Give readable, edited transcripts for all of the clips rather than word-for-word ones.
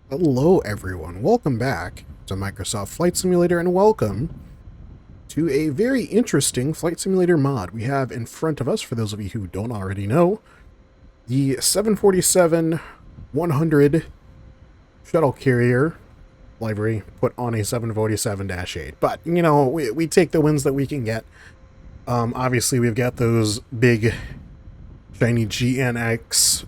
Hello everyone, welcome back to Microsoft Flight Simulator and welcome to a very interesting Flight Simulator mod we have in front of us. For those of you who don't already know, the 747-100 shuttle carrier livery put on a 747-8. But, you know, we take the wins that we can get. Obviously we've got those big shiny GENX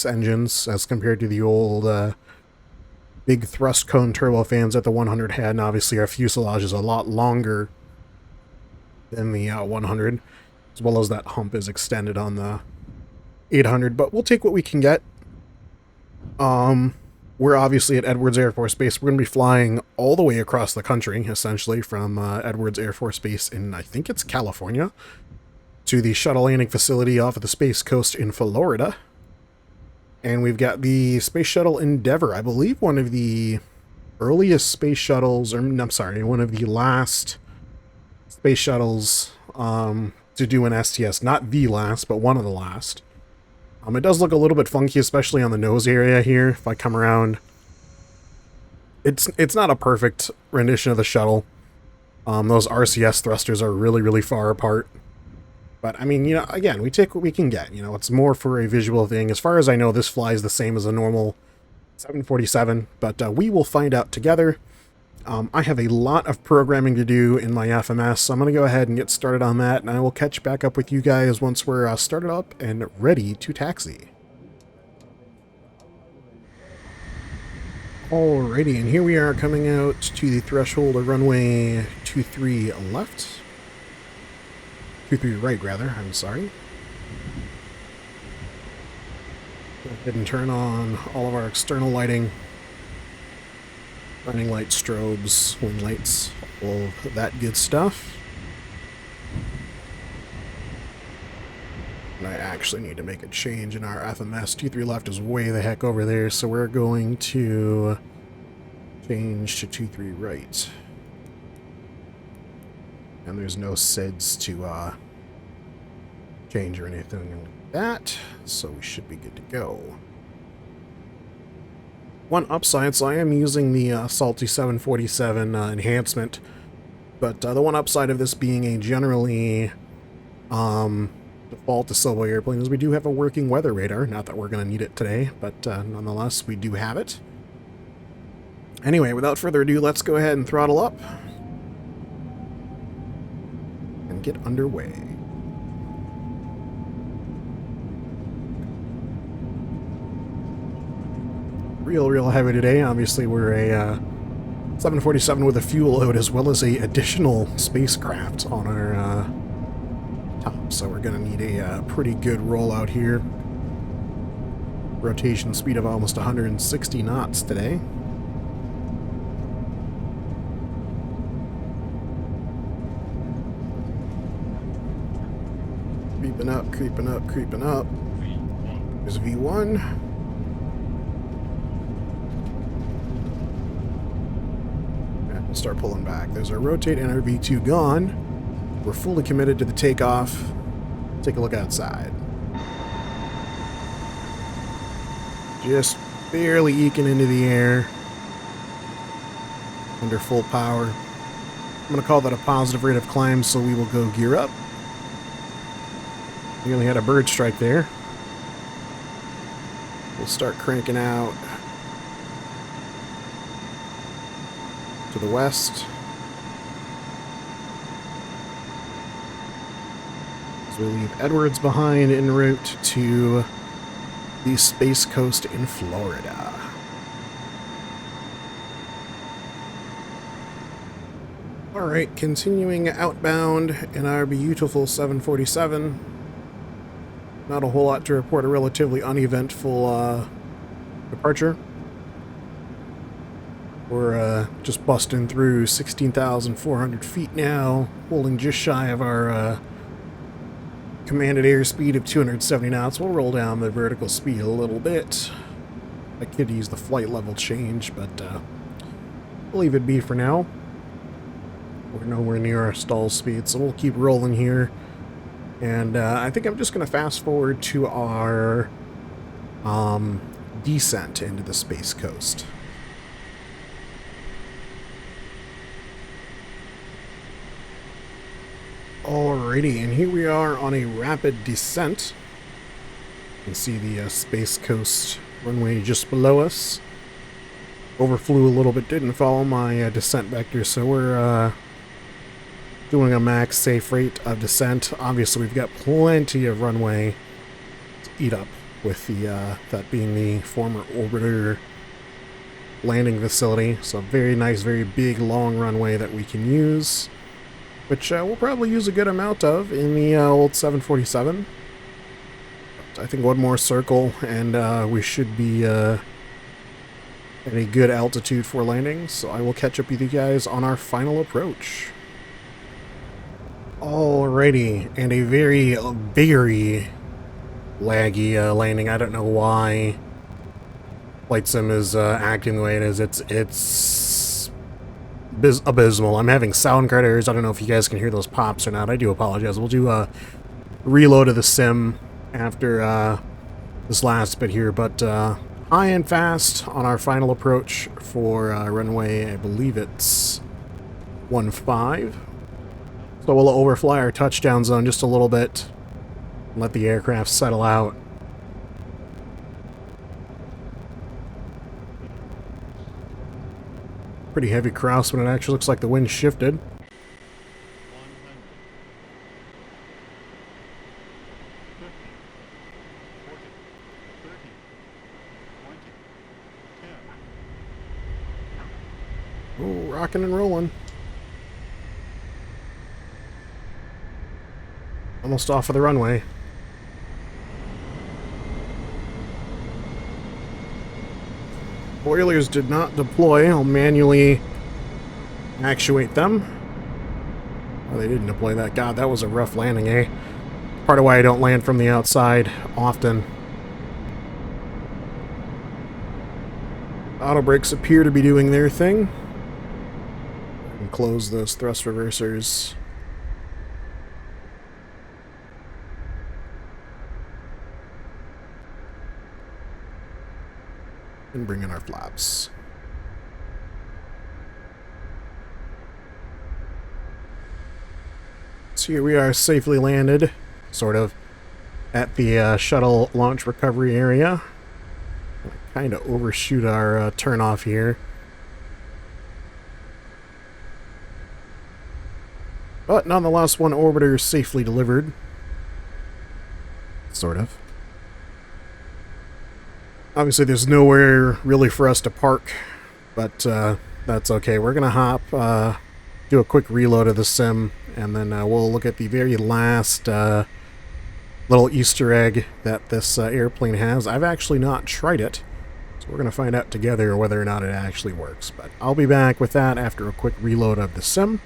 engines as compared to the old big thrust cone turbofans that the 100 had, and obviously our fuselage is a lot longer than the 100, as well as that hump is extended on the 800, but we'll take what we can get. We're obviously at Edwards Air Force Base. We're going to be flying all the way across the country, essentially, from Edwards Air Force Base in, I think it's California, to the shuttle landing facility off of the Space Coast in Florida. And we've got the Space Shuttle Endeavour, I believe one of the earliest space shuttles, or I'm sorry, one of the last space shuttles to do an STS. Not the last, but one of the last. It does look a little bit funky, especially on the nose area here. If I come around, it's not a perfect rendition of the shuttle. Those RCS thrusters are really far apart. But, I mean, you know, again, we take what we can get. You know, it's more for a visual thing. As far as I know, this flies the same as a normal 747, but we will find out together. I have a lot of programming to do in my FMS, so I'm going to go ahead and get started on that, and I will catch back up with you guys once we're started up and ready to taxi. Alrighty, and here we are coming out to the threshold of runway 23 left. 23 right, rather, I'm sorry. Go ahead and turn on all of our external lighting. Running lights, strobes, wing lights, all of that good stuff. And I actually need to make a change in our FMS. 23 left is way the heck over there, so we're going to change to 23 right. And there's no SIDS to change or anything like that, so we should be good to go. One upside, so I am using the Salty 747 enhancement, but the one upside of this being a generally default to Silvo airplane is we do have a working weather radar. Not that we're going to need it today, but nonetheless, we do have it. Anyway, without further ado, let's go ahead and throttle up and get underway. Real heavy today. Obviously, we're a 747 with a fuel load as well as a additional spacecraft on our top, so we're going to need a pretty good rollout here. Rotation speed of almost 160 knots today. Creeping up. There's V1. Start pulling back. There's our rotate and our V2 gone. We're fully committed to the takeoff. Take a look outside. Just barely eking into the air. Under full power. I'm going to call that a positive rate of climb, so we will go gear up. We only had a bird strike there. We'll start cranking out to the west as we leave Edwards behind en route to the Space Coast in Florida. Alright, continuing outbound in our beautiful 747. Not a whole lot to report, a relatively uneventful departure. We're just busting through 16,400 feet now, holding just shy of our commanded airspeed of 270 knots. We'll roll down the vertical speed a little bit. I could use the flight level change, but we'll leave it be for now. We're nowhere near our stall speed, so we'll keep rolling here. And I think I'm just going to fast forward to our descent into the Space Coast. Alrighty, and here we are on a rapid descent. You can see the Space Coast runway just below us. Overflew a little bit, didn't follow my descent vector, so we're doing a max safe rate of descent. Obviously, we've got plenty of runway to eat up, with the that being the former orbiter landing facility. So very nice, very big, long runway that we can use, which we'll probably use a good amount of in the old 747. But I think one more circle and we should be at a good altitude for landing. So I will catch up with you guys on our final approach. Alrighty, and a very laggy landing. I don't know why Flight Sim is acting the way it is. It's abysmal. I'm having sound card errors. I don't know if you guys can hear those pops or not. I do apologize. We'll do a reload of the sim after this last bit here, but high and fast on our final approach for runway, I believe it's 15. So we'll overfly our touchdown zone just a little bit and let the aircraft settle out. Pretty heavy crosswind. It actually looks like the wind shifted. Oh, rocking and rolling. Almost off of the runway. Boilers did not deploy. I'll manually actuate them. Oh, they didn't deploy that. God, that was a rough landing, eh? Part of why I don't land from the outside often. Auto brakes appear to be doing their thing. And close those thrust reversers. And bring in our flaps. So here we are, safely landed, sort of, at the shuttle launch recovery area. Kind of overshoot our turnoff here. But nonetheless, one orbiter safely delivered. Sort of. Obviously, there's nowhere really for us to park, but that's okay. We're going to hop, do a quick reload of the sim, and then we'll look at the very last little Easter egg that this airplane has. I've actually not tried it, so we're going to find out together whether or not it actually works. But I'll be back with that after a quick reload of the sim,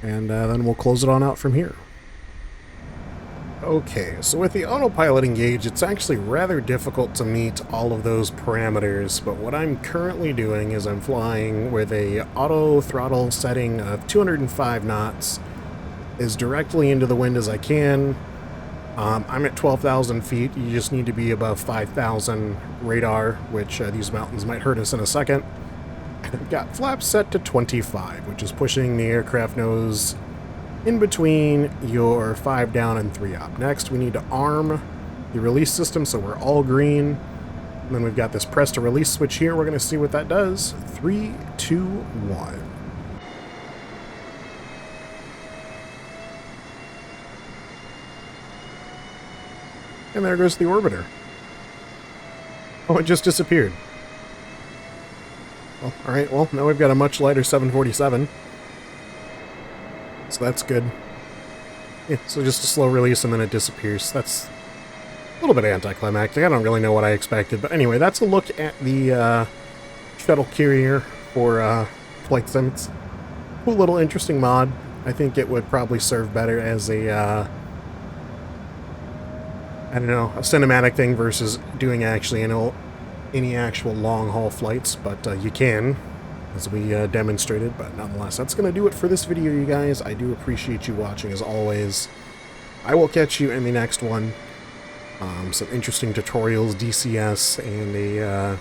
and then we'll close it on out from here. Okay, so with the autopilot engaged, it's actually rather difficult to meet all of those parameters, but what I'm currently doing is I'm flying with a auto throttle setting of 205 knots, as directly into the wind as I can. I'm at 12,000 feet. You just need to be above 5,000 radar, which these mountains might hurt us in a second. And I've got flaps set to 25, which is pushing the aircraft nose in between your 5 down and 3 up. Next, we need to arm the release system so we're all green. And then we've got this press to release switch here. We're going to see what that does. 3, 2, 1. And there goes the orbiter. Oh, it just disappeared. Well, alright, well, now we've got a much lighter 747. So that's good. Yeah, so just a slow release and then it disappears. That's a little bit anticlimactic. I don't really know what I expected. But anyway, that's a look at the shuttle carrier for Flight Sim. It's a cool little interesting mod. I think it would probably serve better as a, I don't know, a cinematic thing versus doing actually any actual long-haul flights. But you can, as we demonstrated. But nonetheless, that's going to do it for this video, you guys. I do appreciate you watching, as always. I will catch you in the next one. Some interesting tutorials, DCS, and a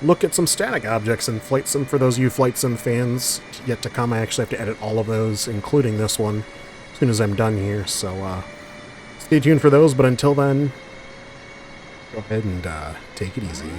look at some static objects in Flight Sim. For those of you Flight Sim fans yet to come, I actually have to edit all of those, including this one, as soon as I'm done here. So stay tuned for those, but until then, go ahead and take it easy.